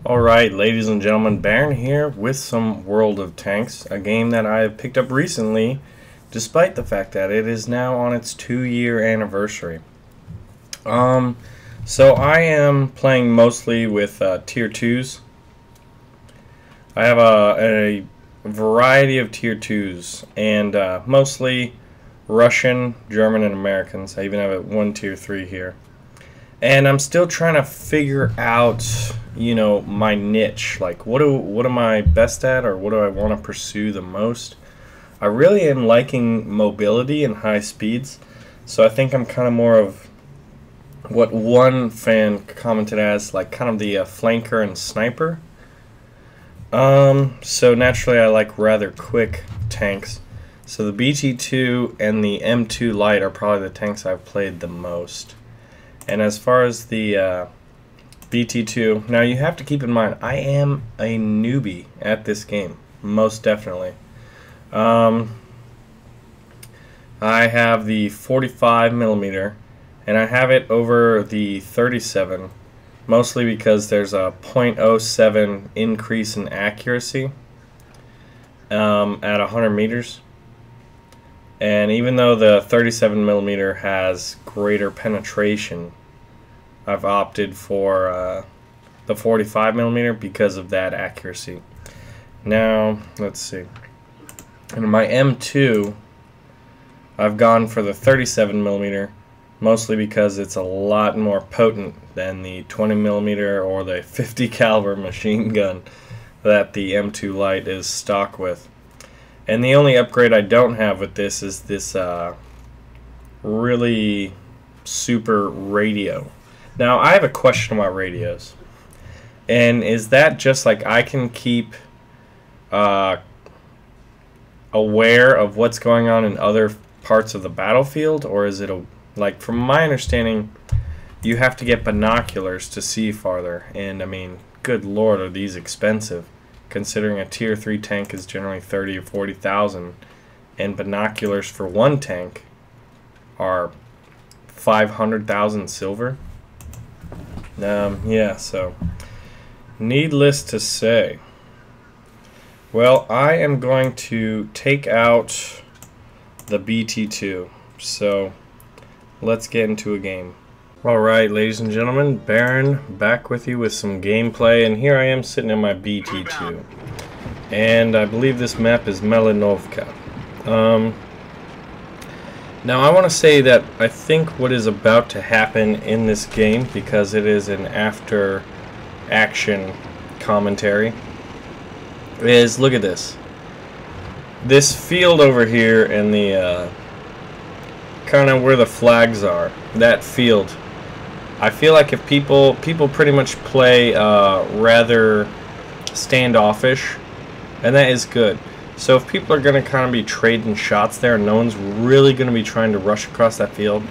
Alright, ladies and gentlemen, Baron here with some World of Tanks, a game that I have picked up recently, despite the fact that it is now on its 2-year anniversary. So I am playing mostly with Tier 2s. I have a variety of Tier 2s, and mostly Russian, German, and Americans. I even have one Tier 3 here. And I'm still trying to figure out, my niche. Like, what am I best at, or what do I want to pursue the most? I really am liking mobility and high speeds, so I think I'm kind of more of what one fan commented as, like, kind of the flanker and sniper. So naturally I like rather quick tanks. So the BT-2 and the M2 Light are probably the tanks I've played the most. And as far as the BT-2, now you have to keep in mind, I am a newbie at this game, most definitely. I have the 45mm, and I have it over the 37, mostly because there's a 0.07 increase in accuracy at 100 meters. And even though the 37mm has greater penetration, I've opted for the 45mm because of that accuracy. Now, let's see. In my M2, I've gone for the 37mm, mostly because it's a lot more potent than the 20mm or the 50 caliber machine gun that the M2 Light is stock with. And the only upgrade I don't have with this is this really super radio. Now, I have a question about radios. And is that just like I can keep aware of what's going on in other parts of the battlefield? Or is it, like, from my understanding, you have to get binoculars to see farther. And, I mean, good lord, are these expensive, considering a Tier 3 tank is generally 30 or 40,000, and binoculars for one tank are 500,000 silver. Yeah, so needless to say, well, I am going to take out the BT-2, so let's get into a game. Alright, ladies and gentlemen, Baron back with you with some gameplay, and here I am sitting in my BT-2. And I believe this map is Melinovka. Now I want to say that I think what is about to happen in this game, because it is an after-action commentary, is, look at this. This field over here in the, kind of where the flags are, that field, I feel like if people pretty much play rather standoffish, and that is good. So if people are going to kind of be trading shots there, and no one's really going to be trying to rush across that field,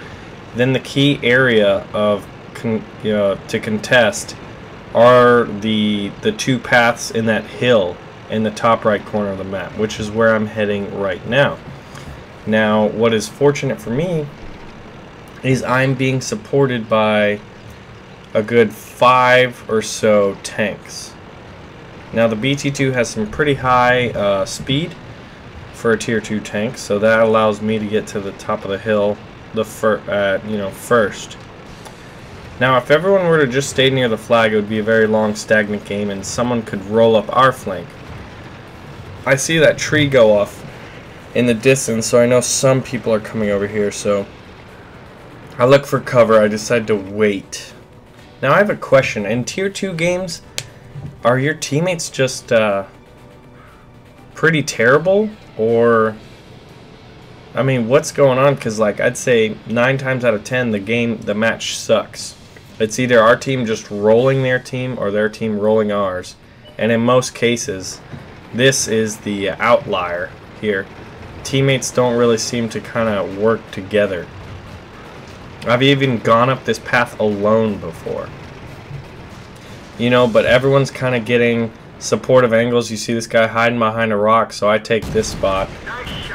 then the key area of to contest are the two paths in that hill in the top right corner of the map, which is where I'm heading right now. Now, what is fortunate for me is I'm being supported by a good 5 or so tanks. Now the BT-2 has some pretty high speed for a Tier 2 tank, so that allows me to get to the top of the hill first. Now if everyone were to just stay near the flag, it would be a very long stagnant game, and someone could roll up our flank. I see that tree go off in the distance, so I know some people are coming over here, so I look for cover. I decide to wait. Now I have a question. In Tier 2 games, are your teammates just pretty terrible? Or, I mean, what's going on? Because, like, I'd say 9 times out of 10 the match sucks. It's either our team just rolling their team or their team rolling ours. And in most cases, this is the outlier here. Teammates don't really seem to kind of work together. I've even gone up this path alone before. But everyone's kind of getting supportive angles. You see this guy hiding behind a rock, so I take this spot.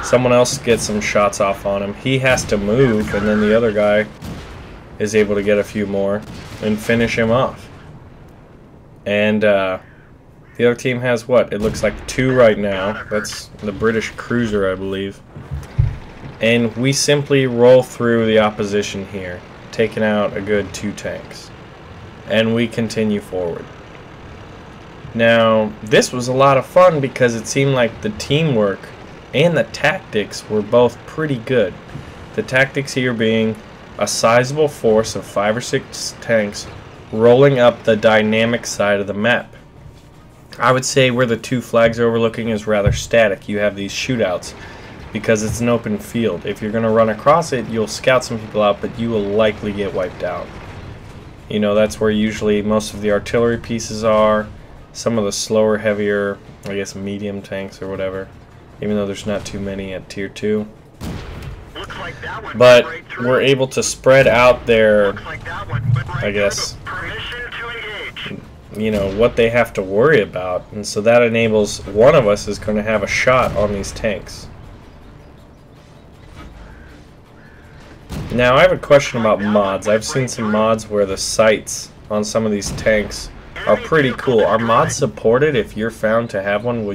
Someone else gets some shots off on him. He has to move, and then the other guy is able to get a few more and finish him off. And the other team has what? It looks like 2 right now. That's the British cruiser, I believe. And we simply roll through the opposition here, taking out a good 2 tanks. And we continue forward. Now, this was a lot of fun because it seemed like the teamwork and the tactics were both pretty good. The tactics here being a sizable force of 5 or 6 tanks rolling up the dynamic side of the map. I would say where the 2 flags are overlooking is rather static. You have these shootouts because it's an open field. If you're going to run across it, you'll scout some people out, but you will likely get wiped out. You know, that's where usually most of the artillery pieces are. Some of the slower, heavier, I guess medium tanks or whatever, even though there's not too many at tier 2. But we're able to spread out their, I guess, you know, what they have to worry about. And so that enables one of us is going to have a shot on these tanks. Now I have a question about mods. I've seen some mods where the sights on some of these tanks are pretty cool. Are mods supported? If you're found to have one,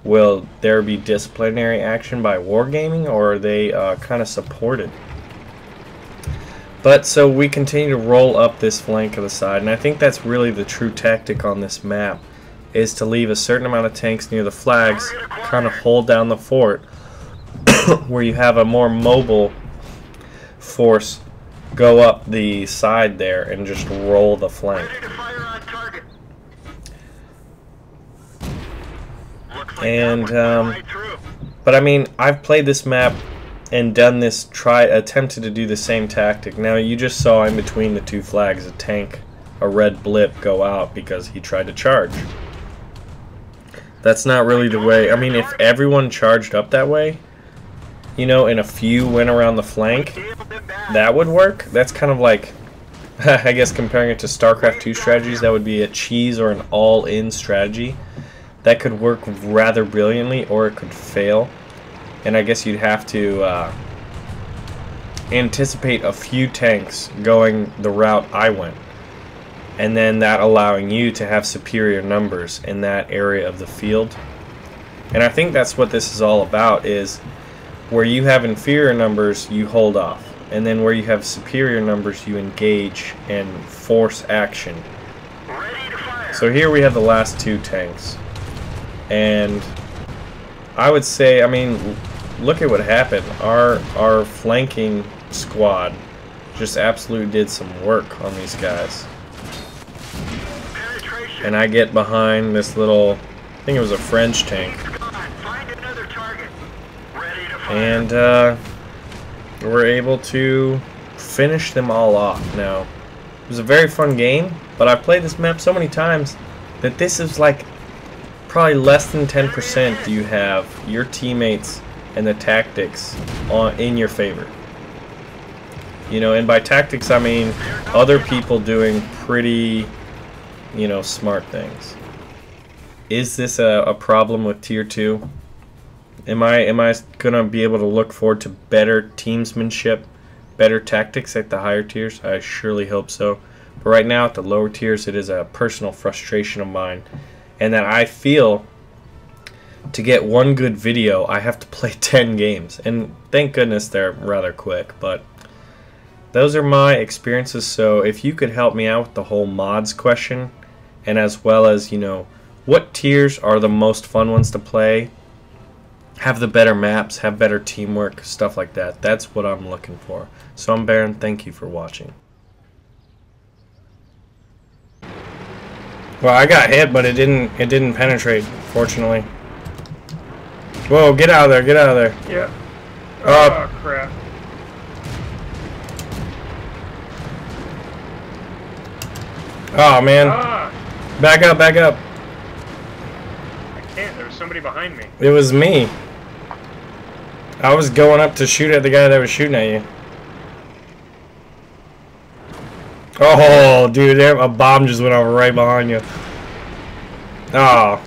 will there be disciplinary action by wargaming, or are they kind of supported? But so we continue to roll up this flank of the side, and I think that's really the true tactic on this map, is to leave a certain amount of tanks near the flags, kind of hold down the fort, where you have a more mobile force go up the side there and just roll the flank. And but I mean, I've played this map and done this, attempted to do the same tactic. Now you just saw in between the 2 flags a tank, a red blip, go out because he tried to charge. That's not really the way. I mean, if everyone charged up that way, you know, and a few went around the flank, that would work. That's kind of like, I guess comparing it to StarCraft 2 strategies, that would be a cheese or an all-in strategy. That could work rather brilliantly, or it could fail. And I guess you'd have to anticipate a few tanks going the route I went, and then that allowing you to have superior numbers in that area of the field. And I think that's what this is all about, is where you have inferior numbers, you hold off. And then where you have superior numbers, you engage and force action. So here we have the last 2 tanks. And I would say, I mean, look at what happened. Our flanking squad just absolutely did some work on these guys. And I get behind this little, I think it was a French tank. And we're able to finish them all off. Now, it was a very fun game, but I've played this map so many times that this is like probably less than 10% you have your teammates and the tactics in your favor. You know, and by tactics I mean other people doing pretty, you know, smart things. Is this a problem with tier 2? Am I gonna be able to look forward to better teamsmanship, better tactics at the higher tiers? I surely hope so. But right now at the lower tiers, it is a personal frustration of mine, and that I feel to get one good video I have to play 10 games, and thank goodness they're rather quick. But those are my experiences. So if you could help me out with the whole mods question, and as well as, you know, what tiers are the most fun ones to play, have the better maps, have better teamwork, stuff like that. That's what I'm looking for. So I'm Baron, thank you for watching. Well, I got hit, but it didn't penetrate, fortunately. Whoa, get out of there, get out of there. Yeah. Oh, crap. Oh, man. Ah. Back up, back up. I can't, there was somebody behind me. It was me. I was going up to shoot at the guy that was shooting at you. Oh, dude, a bomb just went off right behind you. Oh.